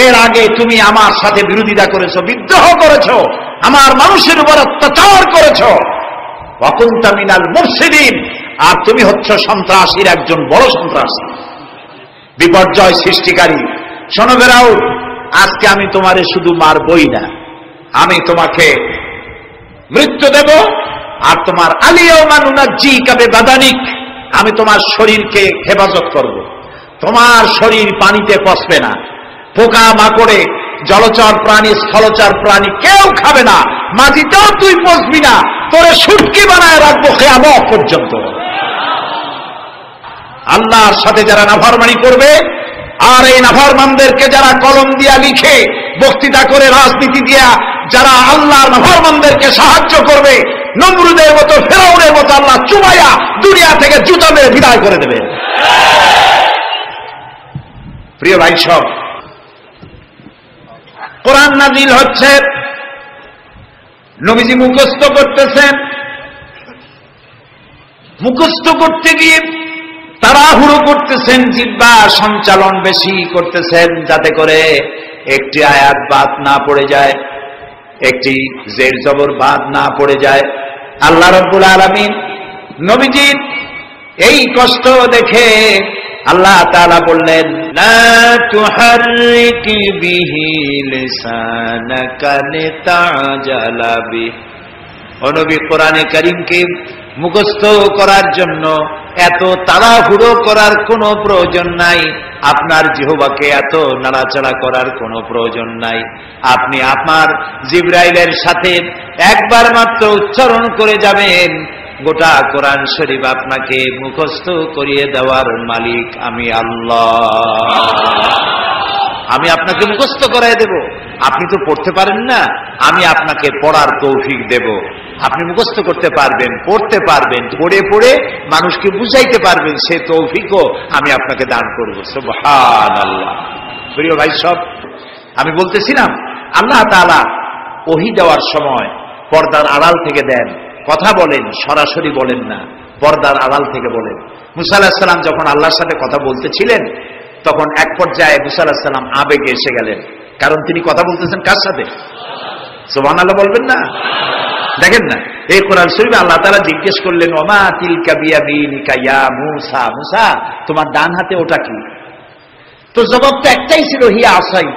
এর আগে তুমি আমার সাথে বিরোধিতা করেছো, বিদ্রোহ করেছো, আমার মানুষের উপর অত্যাচার করেছো। ওয়া কুনতা মিনাল মুফসিদিন, আর তুমি হচ্ছ সন্ত্রাসীর একজন বড় সন্ত্রাসী, বিপর্যয় সৃষ্টিকারী। শোনো ফেরাউন, আজকে আমি তোমারে শুধু মারবই না, আমি তোমাকে মৃত্যু দেব। আর তোমার আলিয়াউমা নুনাজ্জিকা বিবাদানিক, আমি তোমার শরীরকে হেফাজত করব। তোমার শরীর পানিতে পচবে না, পোকা মাকড়ে, জলচর প্রাণী, স্থলচর প্রাণী কেউ খাবে না, মাটিতেও তুই পচবি না, তোরে শুটকি বানায় রাখবো কিয়ামত পর্যন্ত। আল্লাহর সাথে যারা নাফরমানি করবে, আর এই নাফরমানদেরকে যারা কলম দিয়া লিখে, বক্তৃতা করে, রাজনীতি দিয়া যারা আল্লাহর নাফরমানদেরকে সাহায্য করবে, নমরুদের মতো, ফেরাউনের মতো আল্লাহ চুমাইয়া দুনিয়া থেকে জুতা মেরে বিদায় করে দেবে। প্রিয় ভাই সব, কোরআন নাযিল হচ্ছে, নবীজি মুখস্থ করতেছেন, মুখস্থ করতে গিয়ে তাড়াহুড়ো করতেছেন, জিহ্বা সঞ্চালন বেশি করতেছেন, যাতে করে একটি আয়াত বাদ না পড়ে যায়, একটি জের জবর বাদ না পড়ে যায়। আল্লাহ রাব্বুল আলামিন নবীজির এই কষ্ট দেখে আল্লাহ তাআলা বললেন লা তুহাররিক বিহি লিসানাকা লিতাজালা বিহি। ও নবী, কোরআনে কারীমকে মুখস্থ করার জন্য এত তাড়াহুড়ো করার কোনো প্রয়োজন নাই, আপনার জিহ্বাকে এত নাড়াচাড়া করার কোনো প্রয়োজন নাই। আপনি আপনার জিবরাইলের সাথে একবার মাত্র উচ্চারণ করে যাবেন, গোটা কোরআন শরীফ আপনাকে মুখস্থ করিয়ে দেওয়ার মালিক আমি আল্লাহ। আমি আপনাকে মুখস্থ করাই দেব। আপনি তো পড়তে পারেন না, আমি আপনাকে পড়ার তৌফিক দেব। আপনি মুখস্থ করতে পারবেন, পড়তে পারবেন, পড়ে পড়ে মানুষকে বুঝাইতে পারবেন, সে তৌফিকও আমি আপনাকে দান করব। সুবহানাল্লাহ। প্রিয় ভাই সব, আমি বলতেছিলাম আল্লাহ তাআলা ওহী দেওয়ার সময় পর্দার আড়াল থেকে দেন, কথা বলেন, সরাসরি বলেন না, পর্দার আড়াল থেকে বলেন। মুসা আলাইহিস সালাম যখন আল্লাহর সাথে কথা বলতেছিলেন, তখন এক পর্যায়ে মুসা আলাইহিস সালাম আবেগে এসে গেলেন, কারণ তিনি কথা বলতেছেন কার সাথে? সুবহানাল্লাহ বলবেন না? দেখেন না, এই কোরআন শরীফে আল্লাহ তাআলা জিজ্ঞেস করলেন ওমা তিলকা বিয়ামিনিকা ইয়া মূসা, মূসা তোমার ডান হাতে ওটা কি? তো জবাব তো একটাই ছিল, হিয়া আসাই,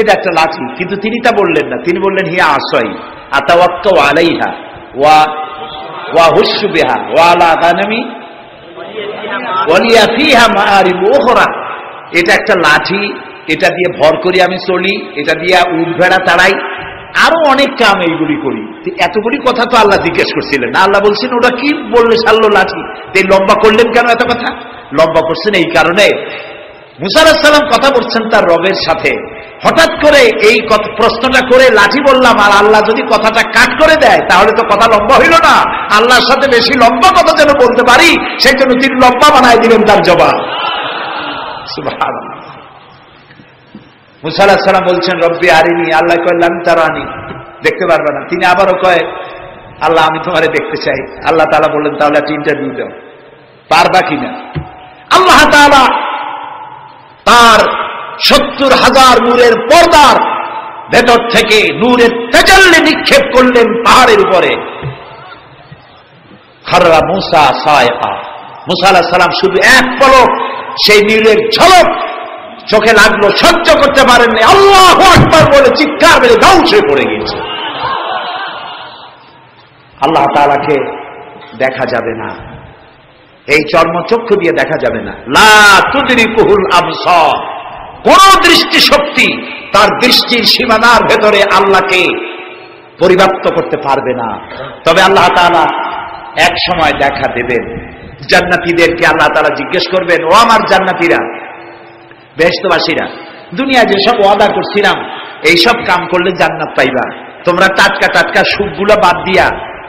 এটা একটা লাঠি। কিন্তু তিনি তা বললেন না, তিনি বললেন হিয়া আসাই আতাওয়াক্কাউ আলাইহা ওয়া হুশু বিহা ওয়া আলা গানামি ওয়া লিয়া ফিহা মাআরিব উখরা। এটা একটা লাঠি, এটা দিয়ে ভর করি আমি চলি, এটা দিয়ে উট ভেড়া তাড়াই, আরো অনেক কাম এইগুলি করি। এতগুলি কথা তো আল্লাহ জিজ্ঞেস করছিলেন না, আল্লাহ বলছেন ওটা কি বললে সারলো লাঠি, এই লম্বা করলেন কেন এত কথা? লম্বা করছেন এই কারণে, মুসা আলাইহিস সালাম কথা বলছেন তার রবের সাথে, হঠাৎ করে এই প্রশ্নটা করে লাঠি বললাম, আর আল্লাহ যদি কথাটা কাট করে দেয় তাহলে তো কথা লম্বা হইল না। আল্লাহর সাথে বেশি লম্বা কথা যেন বলতে পারি, সেই জন্য তিনি লম্বা বানায় দিলেন তার জবাব। সুবহানাল্লাহ। মুসা আলাইহিস সালাম বলছেন রব্বি আরিনি, আল্লাহ কয় লাম তারানি, দেখতে পারবে না। তিনি আবারও কয় আল্লাহ আমি তোমারে দেখতে চাই। আল্লাহ তাআলা বললেন তাহলে একটা ইন্টারভিউ দাও, পারবা কিনা? আল্লাহ তাআলা তার 70,000 নূরের পর্দার ভেতর থেকে নূরের তাজাল্লি নিক্ষেপ করলেন পাহাড়ের উপরে। খাররা মুসা সায়কা, মুসা আলাইহিস সালাম শুধু এক পলক সেই নূরের ঝলক চোখে লাগলো, সহ্য করতে পারেননি, আল্লাহু আকবার বলে চিৎকার মেরে ধ্বংস হয়ে পড়ে গিয়েছে। আল্লাহ তাআলাকে দেখা যাবে না, এই চর্মচক্ষু দিয়ে দেখা যাবে না। লা তুদরিকুহুল আবসার, কোন দৃষ্টি শক্তি তার দৃষ্টির সীমানার ভেতরে আল্লাহকে পরিব্যাপ্ত করতে পারবে না। তবে আল্লাহ তাআলা এক সময় দেখা দেবেন। জান্নাতীদেরকে আল্লাহ তাআলা জিজ্ঞেস করবেন, ও আমার জান্নাতীরা, বেহেশতবাসীরা, দুনিয়ায় যেসব ওয়াদা করছিলাম এইসব কাম করলে জান্নাত পাইবা, তোমরা টাটকা টাটকা সুখগুলো বাদ দিয়া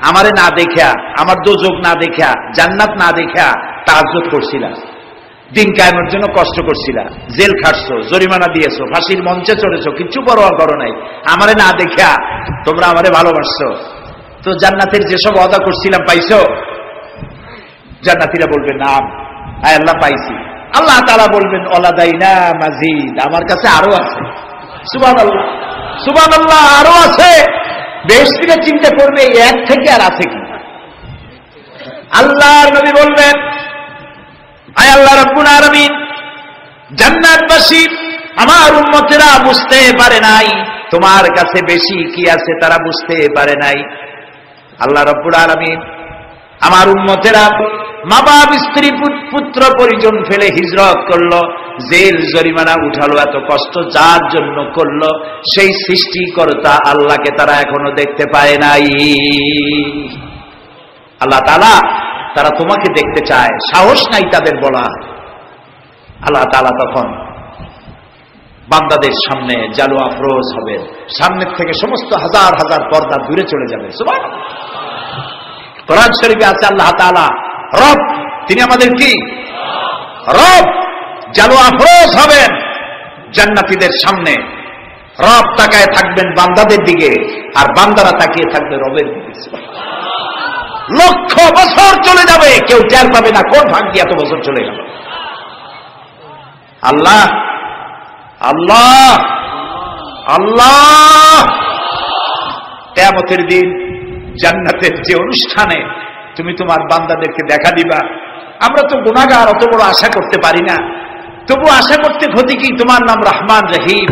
আমারে না দেখা, আমার দোজখ না দেখা, জান্নাত না দেখা তাহাজ্জুদ করছিলা, দিন কায়েমের জন্য কষ্ট করছিলা, জেল খাটছো, জরিমানা দিয়েছো, ফাঁসির মঞ্চে চড়েছো, কিচ্ছু পরোয়া করো নাই, আমারে না দেখা তোমরা আমারে ভালোবাসছো, তো জান্নাতের যেসব ওয়াদা করছিলাম পাইছো? জান্নাতীরা বলবেন না, আয় আল্লাহ পাইছি। আল্লাহ তাআলা বলবেন ওয়ালাদাইনা মাজিদ, আমার কাছে আরো আছে। সুবহানাল্লাহ, সুবহানাল্লাহ, আরো আছে। বেহেশতীরা চিন্তা করবে এক থেকে আর আছে কি? আল্লাহর নবী বলবেন, আয় আল্লাহ রাব্বুল আলামিন, জান্নাতবাসী আমার উম্মতেরা বুঝতে পারে নাই তোমার কাছে বেশি কি আছে, তারা বুঝতে পারে নাই। আল্লাহ রাব্বুল আলামিন আমার উম্মতেরা মা বাপ, স্ত্রী, পুত্র পরিজন ফেলে হিজরত করলো, জেল জরিমানা উঠালো, এত কষ্ট যার জন্য করলো, সেই সৃষ্টিকর্তা আল্লাহকে তারা এখনো দেখতে পায় নাই। আল্লাহ তাআলা তারা তোমাকে দেখতে চায়, সাহস নাই তাদের বলা। আল্লাহ তাআলা তখন বান্দাদের সামনে জালু আফরোজ হবে, সামনের থেকে সমস্ত হাজার হাজার পর্দা দূরে চলে যাবে। সুবহানাল্লাহ। কোরআন শরীফে আছে আল্লাহ তাআলা রব, তিনি আমাদের কি রব। জালু আফরোজ হবেন জান্নাতীদের সামনে, রব তাকায় থাকবেন বান্দাদের দিকে, আর বান্দারা তাকিয়ে থাকবে রবের দিকে। লক্ষ বছর চলে যাবে, কেউ টের পাবে না কোন ভাগ্যে এত বছর চলে গেল। আল্লাহ আল্লাহ আল্লাহ। কিয়ামতের দিন জান্নাতের যে অনুষ্ঠানে তুমি তোমার বান্দাদেরকে দেখা দিবা, আমরা তো গুনাহগার, অত বড় আশা করতে পারি না, তবু আশা করতে ক্ষতি কি? তোমার নাম রহমান রহিম।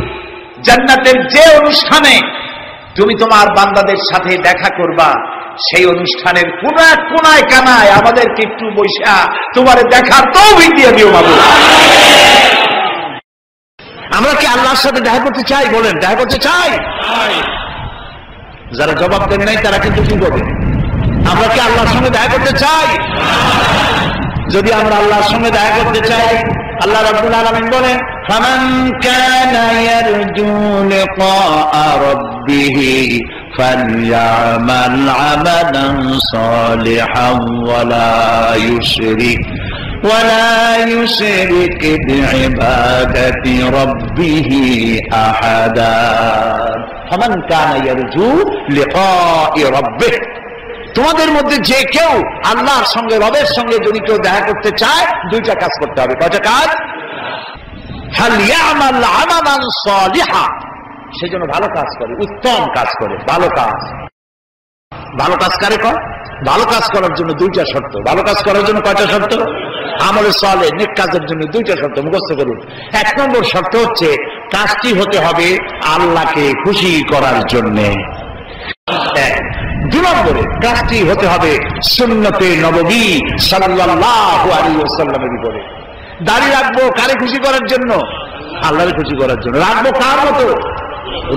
জান্নাতের যে অনুষ্ঠানে তুমি তোমার বান্দাদের সাথে দেখা করবা, সেই অনুষ্ঠানের কোন এক কোনায় কানায় আমাদেরকে একটু বৈশা তোমার দেখার তৌফিক দিয়ে দিও মাবুদ। আমরা কি আল্লাহর সাথে দেখা করতে চাই? বলেন, দেখা করতে চাই? যারা জবাব দেন নাই তারা কিন্তু কি বলবে? আমরা কি আল্লাহর সঙ্গে দেখা করতে চাই? যদি আমরা আল্লাহর সঙ্গে দেখা করতে চাই, আল্লাহ রাব্বুল আলামিন বলেন, ফামান কানা ইয়ারজু লিকাআ রাব্বিহি ফালইআমাল আমালান সালিহান ওয়ালা ইউশরিক বিইবাদাতি রাব্বিহি আহাদা। ফামান কানা ইয়ারজু লিকাআ রাব্বিহি, তোমাদের মধ্যে যে কেউ আল্লাহর সঙ্গে, রবের সঙ্গে যদি কেউ দেখা করতে চায়, দুইটা কাজ করতে হবে। কয়টা কাজ? ফালইআমাল আমালান সালিহা, সেজন্য ভালো কাজ করে, উত্তম কাজ করে, ভালো কাজ। ভালো কাজ কারে কর? ভালো কাজ করার জন্য দুইটা শর্ত। ভালো কাজ করার জন্য কয়টা শর্ত? আমলে সালেহ, নেক কাজের জন্য দুইটা শর্ত মুখস্থ করুন। এক নম্বর শর্ত হচ্ছে কাজটি হতে হবে আল্লাহকে খুশি করার জন্য। দুই নম্বরে কাজটি হতে হবে সুন্নতে নববী সাল্লাল্লাহু আলাইহি ওয়াসাল্লামের উপরে। দাড়ি রাখবো কারে খুশি করার জন্য? আল্লাহকে খুশি করার জন্য। রাখবো কার মতো?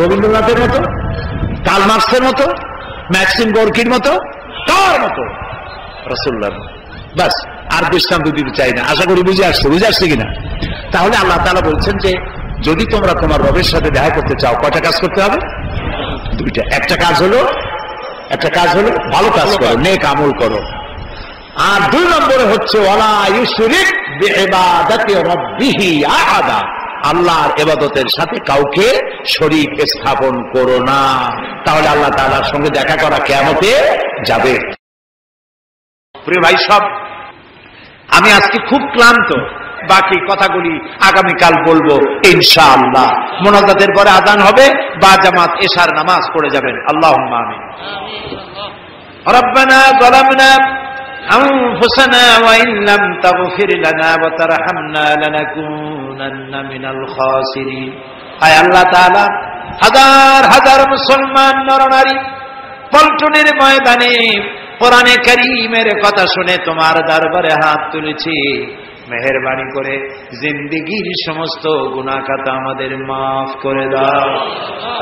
রবীন্দ্রনাথের মতো, কার্ল মার্কসের মতো, ম্যাক্সিম গোর্কির মতো? কার মতো? রাসূলুল্লাহ। বাস, আর দৃষ্টান্ত দিতে চাই না। আশা করি বুঝে আসছে কিনা? তাহলে আল্লাহ তাআলা বলছেন যে যদি তোমরা তোমার রবের সাথে দেখা করতে চাও, কয়টা কাজ করতে হবে? দুইটা। একটা কাজ হলো ভালো কাজ করো, নেক আমল করো। আর দুই নম্বরে হচ্ছে ওয়ালা ইউশরিক বিইবাদাতি রাব্বিহি আহাদা, আল্লাহর ইবাদতের সাথে কাউকে শরীক স্থাপন করো না। তাহলে আল্লাহ তাআলার সঙ্গে দেখা করা কিয়ামতে যাবে। প্রিয় ভাই সব, আমি আজকে খুব ক্লান্ত, বাকি কথাগুলি আগামীকাল বলবো ইনশাআল্লাহ। মোনাজাতের পরে আযান হবে, বা জামাত এশার নামাজ পড়ে যাবেন। আল্লাহুম্মা আমিন। রব্বানা যালামনা আনফুসানা ওয়া ইন লাম তাগফির লানা ওয়া তারহামনা লানাকুনান্না মিনাল খাসিরিন। আয় আল্লাহ তাআলা, হাজার হাজার মুসলমান নরনারী পল্টনের ময়দানে কোরআনে কারীমের কথা শুনে তোমার দরবারে হাত তুলেছি, মেহেরবানি করে জিন্দেগীর সমস্ত গুনাহ খাতা আমাদের মাফ করে দাও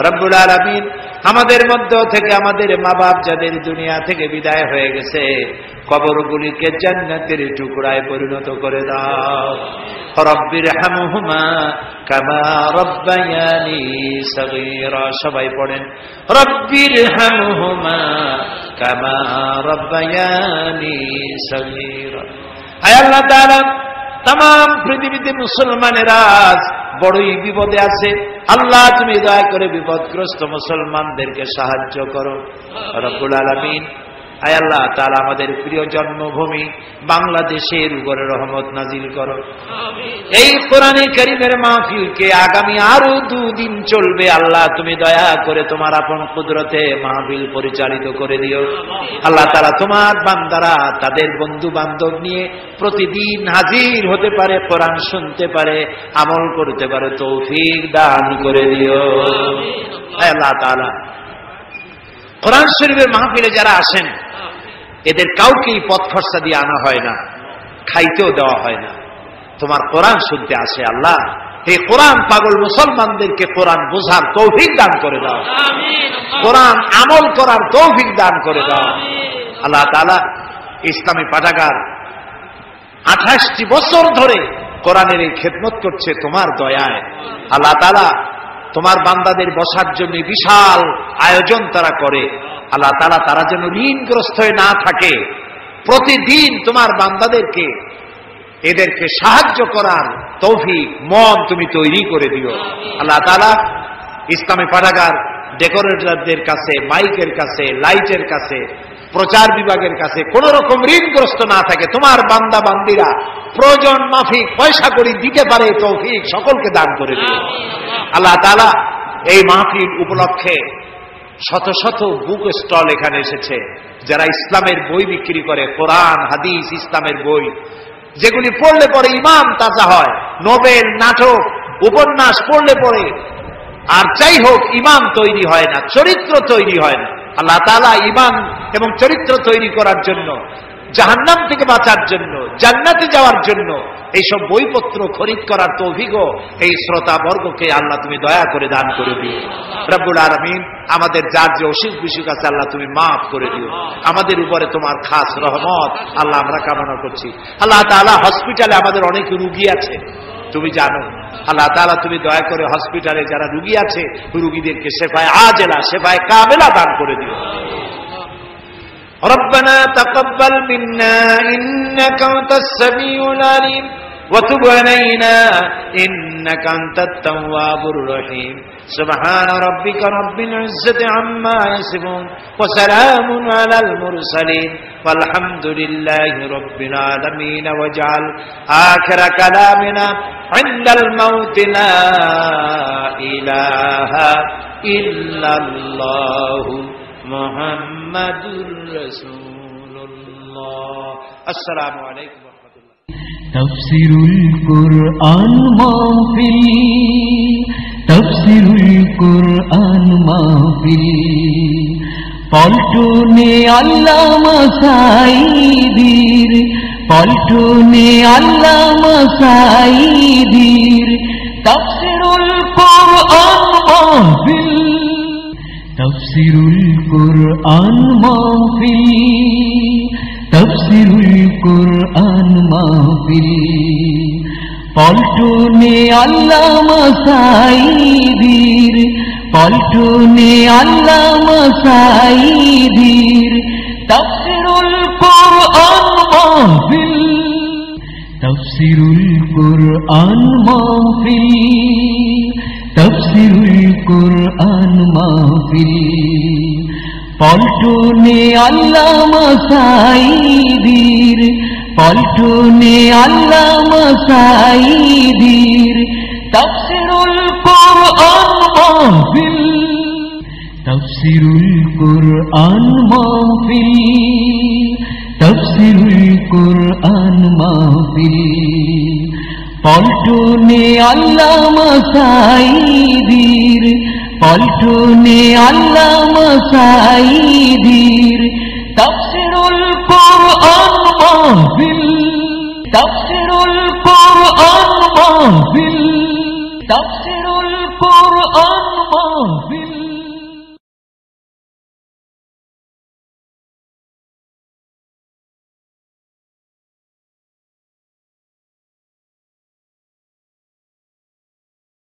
রব্বুল আলামিন। আমাদের মধ্য থেকে আমাদের মা বাপ যাদের দুনিয়া থেকে বিদায় হয়ে গেছে, কবরগুলিকে জান্নাতের টুকরায় পরিণত করে দাও। রব্বিরহামহুমা কামা রব্বায়ানি সগীরা। সবাই পড়েন রব্বিরহামহুমা কামা রব্বায়ানি সগীরা। হে আল্লাহ তাআলা, तमाम পৃথিবীতে মুসলমানেরা আজ বড়ই বিপদে আছে। আল্লাহ তুমি দয়া করে বিপদগ্রস্ত মুসলমানদেরকে সাহায্য করো রব্বুল আলামিন। হে আল্লাহ তাআলা, আমাদের প্রিয় জন্মভূমি বাংলাদেশের উপরে রহমত নাজিল করো। এই কোরআনে কারীমের মাহফিলকে আগামী আরো 2 দিন চলবে। আল্লাহ তুমি দয়া করে তোমার আপন কুদরতে মাহফিল পরিচালিত করে দিও। আল্লাহ তাআলা, তোমার বান্দারা তাদের বন্ধু বান্ধব নিয়ে প্রতিদিন হাজির হতে পারে, কোরআন শুনতে পারে, আমল করতে পারে, তৌফিক দান করে দিও। হে আল্লাহ তাআলা, কোরআন শরীফের মাহফিলে যারা আসেন এদের কাউকেই পথ খরচা দিয়ে আনা হয় না, খাইতেও দেওয়া হয় না, তোমার কোরআন শুনতে আসে। আল্লাহ, এই কোরআন পাগল মুসলমানদেরকে কোরআন বোঝার তৌফিক দান করে দাও, কোরআন আমল করার তৌফিক দান করে দাও। আল্লাহ তাআলা, ইসলামী পাঠাগার 28টি বছর ধরে কোরআনের এই খেদমত করছে তোমার দয়ায়। আল্লাহ তাআলা, তোমার বান্দাদের বসার জন্য বিশাল আয়োজন তারা করে। আল্লাহ তাআলা, তারা যেন ঋণগ্রস্ত হয়ে না থাকে, প্রতিদিন তোমার বান্দাদেরকে এদেরকে সাহায্য করার তৌফিক মন তুমি তৈরি করে দিও। আল্লাহ তাআলা, ইসলামী পাঠাগার ডেকোরেটরদের কাছে, মাইকের কাছে, লাইটের কাছে, প্রচার বিভাগের কাছে কোন রকম ঋণগ্রস্ত না থাকে, তোমার বান্দা বান্দিরা প্রয়োজন মাফিক পয়সা করি দিতে পারে, তৌফিক সকলকে দান করে দিও। আল্লাহ তাআলা, এই মাহফিল উপলক্ষে শত শত বুক স্টল এখানে এসেছে, যারা ইসলামের বই বিক্রি করে, কোরআন হাদিস ইসলামের বই, যেগুলি পড়লে পরে ঈমান তাজা হয়। নোবেল, নাটক, উপন্যাস পড়লে পরে আর যাই হোক ঈমান তৈরি হয় না, চরিত্র তৈরি হয় না। আল্লাহ তাআলা ঈমান এবং চরিত্র তৈরি করার জন্য, জাহান্নাম থেকে বাঁচার জন্য, জান্নাতে যাওয়ার জন্য এইসব বইপত্র খরিদ করার তৌফিকও এই শ্রোতা বর্গকে আল্লাহ তুমি দয়া করে দান করে দিও রব্বুল আলামিন। আমাদের যার যে অসুখ বিসুখ আছে আল্লাহ তুমি মাফ করে দিও। আমাদের উপরে তোমার খাস রহমত আল্লাহ আমরা কামনা করছি। আল্লাহ তাআলা, হসপিটালে আমাদের অনেক রোগী আছে, তুমি জানো। আল্লাহ তাআলা, তুমি দয়া করে হসপিটালে যারা রোগী আছে রোগীদেরকে শেফায়ে আজেলা, শেফায়ে কামেলা দান করে দিও। ربنا تقبل منا إنك أنت السميع العليم وتب علينا إنك أنت التواب الرحيم سبحان ربك رب العزة عما يصفون وسلام على المرسلين والحمد لله رب العالمين واجعل آخر كلامنا عند الموت لا إله إلا الله মুহাম্মাদুর রাসূলুল্লাহ। আসসালামু আলাইকুম ওয়া রাহমাতুল্লাহ। তাফসীরুল কুরআন মাহফিল, তাফসীরুল কুরআন মাহফিল, পল্টনে আল্লামা সাঈদীর, পল্টনে আল্লামা সাঈদীর তাফসীরুল কুরআন মাহফিল, তাফসীরুল কুরআন মাহফিল, তাফসীরুল কুরআন মাহফিল, পল্টনে আল্লামা সাঈদীর, পল্টনে আল্লামা সাঈদীর তাফসীরুল কুরআন মাহফিল, তাফসীরুল কুরআন মাহফিল, তাফসীরুল কুরআন মাহফিল, পল্টনে আল্লামা সাঈদীর, পল্টনে আল্লামা সাঈদীর তাফসীরুল কুরআন মাহফিল, তাফসীরুল কুরআন মাহফিল, তাফসীরুল কুরআন মাহফিল, পল্টনে আল্লামা সাঈদীর, পল্টনে আল্লামা সাঈদীর তাফসীরুল কোরআন মাহফিল, তাফসীরুল কোরআন মাহফিল, তাফসীরুল কোরআন